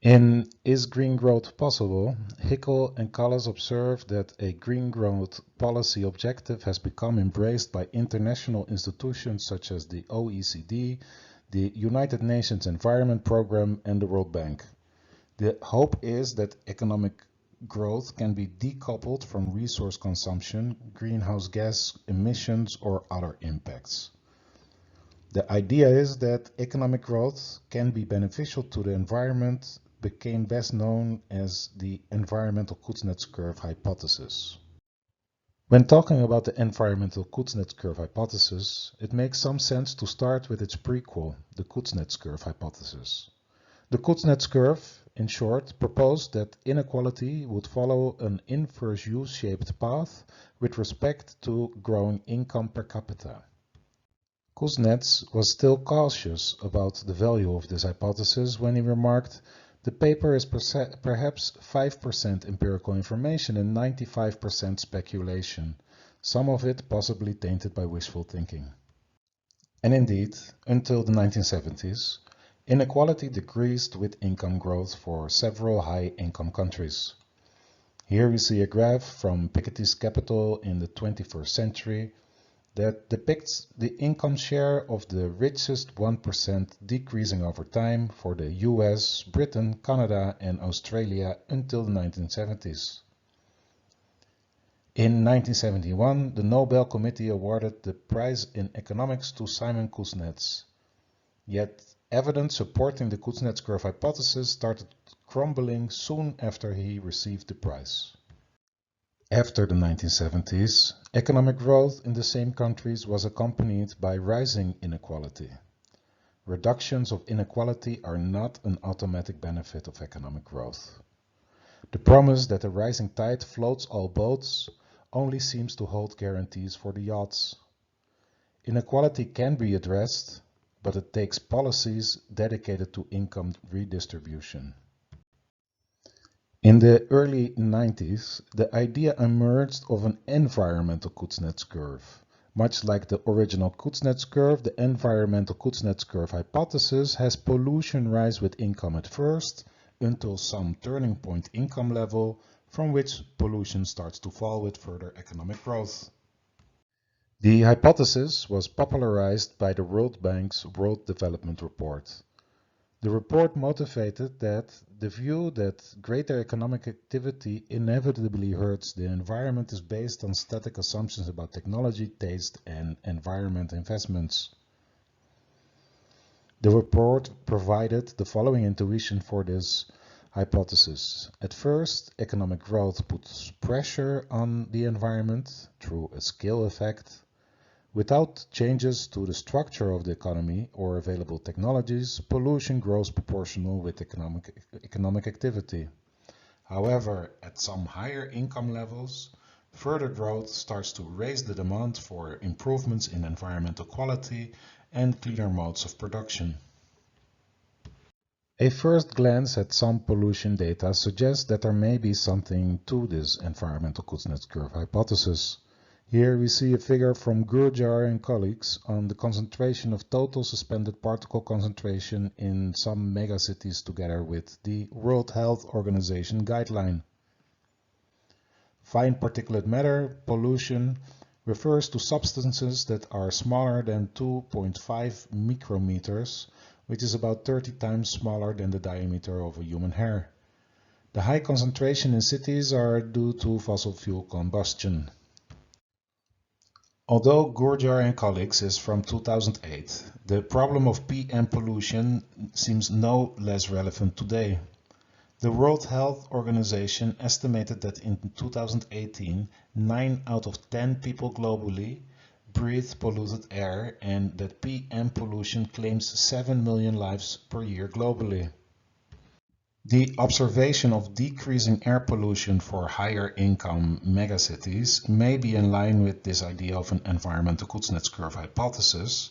In Is Green Growth Possible?, Hickel and Callas observed that a green growth policy objective has become embraced by international institutions such as the OECD, the United Nations Environment Programme, and the World Bank. The hope is that economic growth can be decoupled from resource consumption, greenhouse gas emissions, or other impacts. The idea is that economic growth can be beneficial to the environment, became best known as the Environmental Kuzets curve hypothesis. When talking about the Environmental Kuzets curve hypothesis, it makes some sense to start with its prequel, the Kuzets curve hypothesis. The Kuzets curve, in short, proposed that inequality would follow an inverse U-shaped path with respect to growing income per capita. Kuznets was still cautious about the value of this hypothesis when he remarked, "The paper is perhaps 5% empirical information and 95% speculation, some of it possibly tainted by wishful thinking." And indeed, until the 1970s, inequality decreased with income growth for several high-income countries. Here we see a graph from Piketty's Capital in the 21st century that depicts the income share of the richest 1% decreasing over time for the US, Britain, Canada, and Australia until the 1970s. In 1971, the Nobel Committee awarded the prize in economics to Simon Kuznets. Yet, evidence supporting the Kuznets curve hypothesis started crumbling soon after he received the prize. After the 1970s, economic growth in the same countries was accompanied by rising inequality. Reductions of inequality are not an automatic benefit of economic growth. The promise that a rising tide floats all boats only seems to hold guarantees for the yachts. Inequality can be addressed, but it takes policies dedicated to income redistribution. In the early 90s, the idea emerged of an environmental Kuznets curve. Much like the original Kuznets curve, the environmental Kuznets curve hypothesis has pollution rise with income at first, until some turning point income level, from which pollution starts to fall with further economic growth. The hypothesis was popularized by the World Bank's World Development Report. The report motivated that the view that greater economic activity inevitably hurts the environment is based on static assumptions about technology, taste, and environment investments. The report provided the following intuition for this hypothesis. At first, economic growth puts pressure on the environment through a scale effect. Without changes to the structure of the economy or available technologies, pollution grows proportional with economic activity. However, at some higher income levels, further growth starts to raise the demand for improvements in environmental quality and cleaner modes of production. A first glance at some pollution data suggests that there may be something to this environmental Kuznets curve hypothesis. Here we see a figure from Gurjar and colleagues on the concentration of total suspended particle concentration in some megacities together with the World Health Organization guideline. Fine particulate matter pollution refers to substances that are smaller than 2.5 micrometers, which is about 30 times smaller than the diameter of a human hair. The high concentration in cities are due to fossil fuel combustion. Although Gurjar and colleagues is from 2008, the problem of PM pollution seems no less relevant today. The World Health Organization estimated that in 2018, 9 out of 10 people globally breathe polluted air and that PM pollution claims 7 million lives per year globally. The observation of decreasing air pollution for higher income megacities may be in line with this idea of an environmental Kuznets curve hypothesis,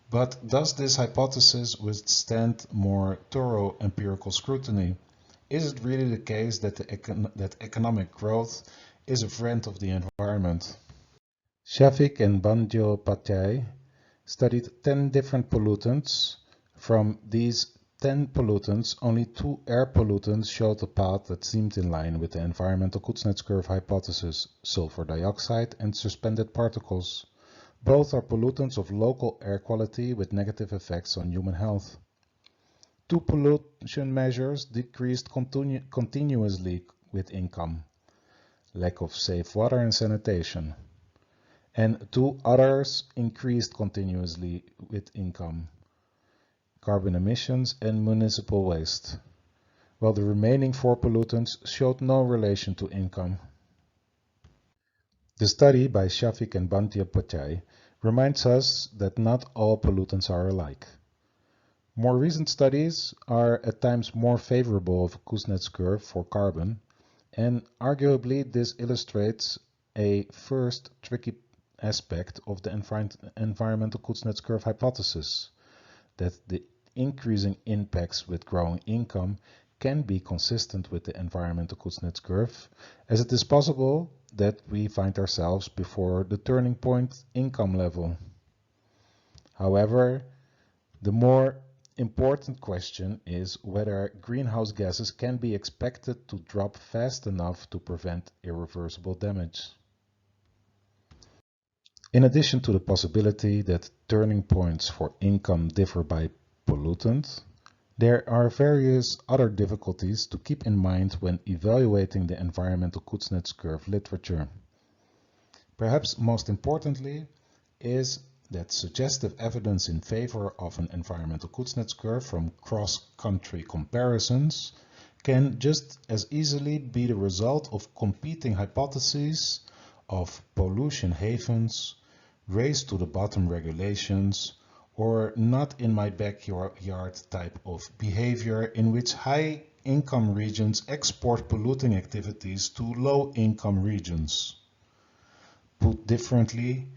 but does this hypothesis withstand more thorough empirical scrutiny? Is it really the case that, that economic growth is a friend of the environment? Shafik and Bandyopadhyay studied 10 different pollutants from these 10 pollutants, only 2 air pollutants showed a path that seemed in line with the environmental Kuzets curve hypothesis, sulfur dioxide and suspended particles. Both are pollutants of local air quality with negative effects on human health. 2 pollution measures decreased continuously with income, lack of safe water and sanitation, and 2 others increased continuously with income, carbon emissions and municipal waste, while the remaining 4 pollutants showed no relation to income. The study by Shafik and Bantiapachai reminds us that not all pollutants are alike. More recent studies are at times more favorable of a Kuznets curve for carbon, and arguably this illustrates a first tricky aspect of the environmental Kuznets curve hypothesis, that the increasing impacts with growing income can be consistent with the environmental Kuznets curve, as it is possible that we find ourselves before the turning point income level. However, the more important question is whether greenhouse gases can be expected to drop fast enough to prevent irreversible damage. In addition to the possibility that turning points for income differ by pollutant, there are various other difficulties to keep in mind when evaluating the environmental Kuznets curve literature. Perhaps most importantly is that suggestive evidence in favor of an environmental Kuznets curve from cross-country comparisons can just as easily be the result of competing hypotheses of pollution havens, race to the bottom regulations, or not in my backyard type of behavior in which high income regions export polluting activities to low income regions. Put differently,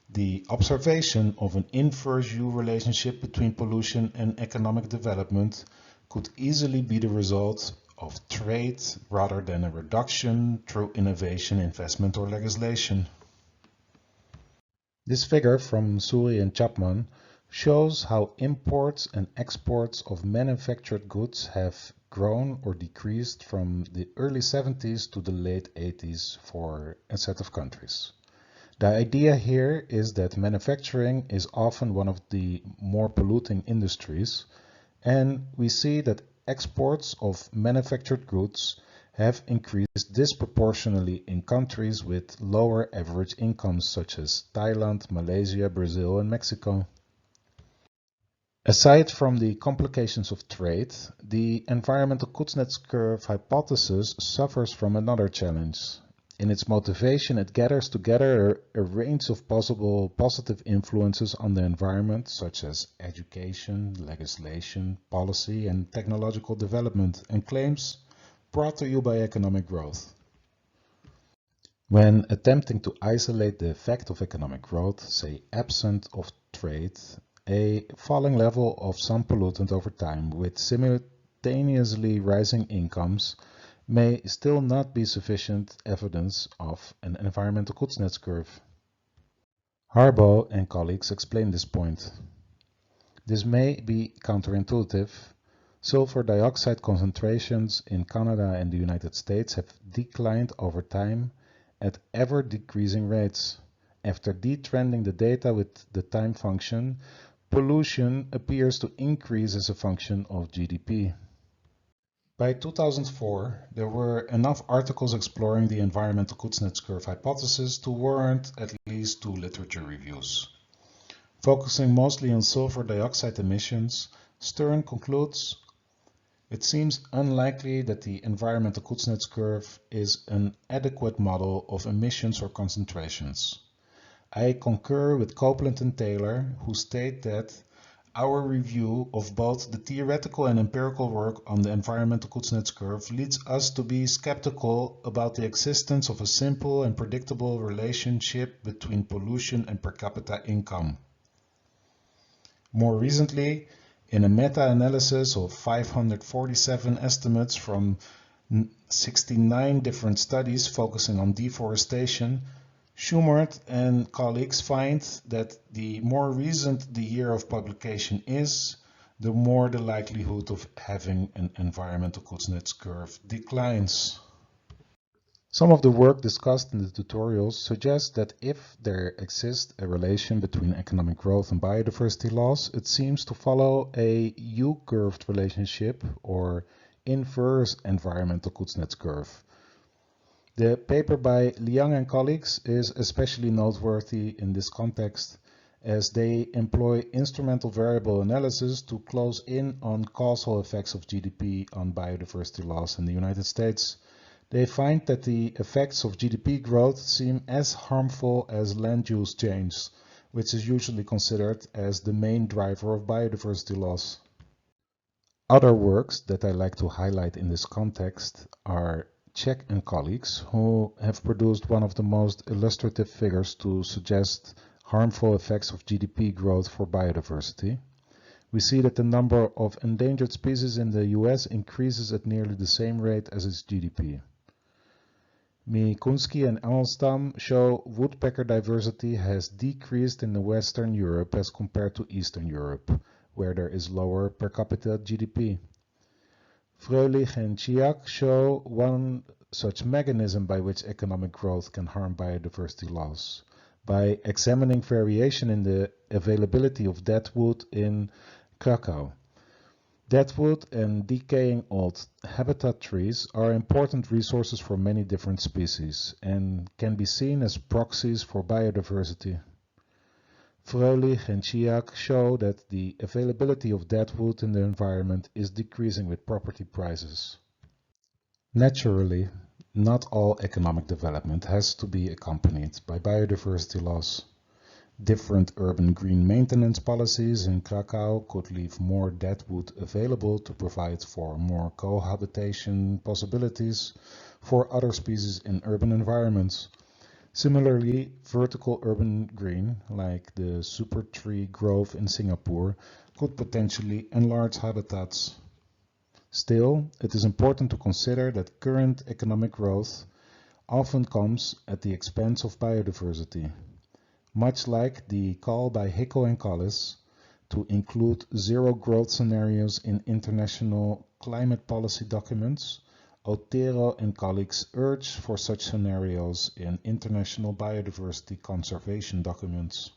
the observation of an inverse U relationship between pollution and economic development could easily be the result of trade rather than a reduction through innovation, investment, or legislation. This figure from Suri and Chapman shows how imports and exports of manufactured goods have grown or decreased from the early 70s to the late 80s for a set of countries. The idea here is that manufacturing is often one of the more polluting industries, and we see that exports of manufactured goods have increased disproportionately in countries with lower average incomes such as Thailand, Malaysia, Brazil, and Mexico. Aside from the complications of trade, the environmental Kuznets curve hypothesis suffers from another challenge. In its motivation, it gathers together a range of possible positive influences on the environment, such as education, legislation, policy, and technological development, and claims brought to you by economic growth. When attempting to isolate the effect of economic growth, say absent of trade, a falling level of some pollutant over time with simultaneously rising incomes may still not be sufficient evidence of an environmental Kuznets curve. Harbaugh and colleagues explain this point. This may be counterintuitive. Sulfur dioxide concentrations in Canada and the United States have declined over time at ever-decreasing rates. After detrending the data with the time function, pollution appears to increase as a function of GDP. By 2004, there were enough articles exploring the environmental Kuznets curve hypothesis to warrant at least 2 literature reviews. Focusing mostly on sulfur dioxide emissions, Stern concludes, "It seems unlikely that the environmental Kuznets curve is an adequate model of emissions or concentrations." I concur with Copeland and Taylor, who state that our review of both the theoretical and empirical work on the environmental Kuznets curve leads us to be skeptical about the existence of a simple and predictable relationship between pollution and per capita income. More recently, in a meta-analysis of 547 estimates from 69 different studies focusing on deforestation, Schumert and colleagues find that the more recent the year of publication is, the more the likelihood of having an environmental Kuzets curve declines. Some of the work discussed in the tutorials suggests that if there exists a relation between economic growth and biodiversity loss, it seems to follow a U-curved relationship or inverse environmental Kuzets curve. The paper by Liang and colleagues is especially noteworthy in this context as they employ instrumental variable analysis to close in on causal effects of GDP on biodiversity loss in the United States. They find that the effects of GDP growth seem as harmful as land use change, which is usually considered as the main driver of biodiversity loss. Other works that I like to highlight in this context are Czech and colleagues, who have produced one of the most illustrative figures to suggest harmful effects of GDP growth for biodiversity. We see that the number of endangered species in the US increases at nearly the same rate as its GDP. Mikunski and Amelstam show woodpecker diversity has decreased in Western Europe as compared to Eastern Europe, where there is lower per capita GDP. Fröhlich and Chiak show one such mechanism by which economic growth can harm biodiversity loss. By examining variation in the availability of dead wood in Krakow. Deadwood and decaying old habitat trees are important resources for many different species and can be seen as proxies for biodiversity. Fröhlich and Chiak show that the availability of deadwood in the environment is decreasing with property prices. Naturally, not all economic development has to be accompanied by biodiversity loss. Different urban green maintenance policies in Krakow could leave more deadwood available to provide for more cohabitation possibilities for other species in urban environments. Similarly, vertical urban green, like the super tree grove in Singapore, could potentially enlarge habitats. Still, it is important to consider that current economic growth often comes at the expense of biodiversity. Much like the call by Hickel and Collis to include zero growth scenarios in international climate policy documents, Otero and colleagues urge for such scenarios in international biodiversity conservation documents.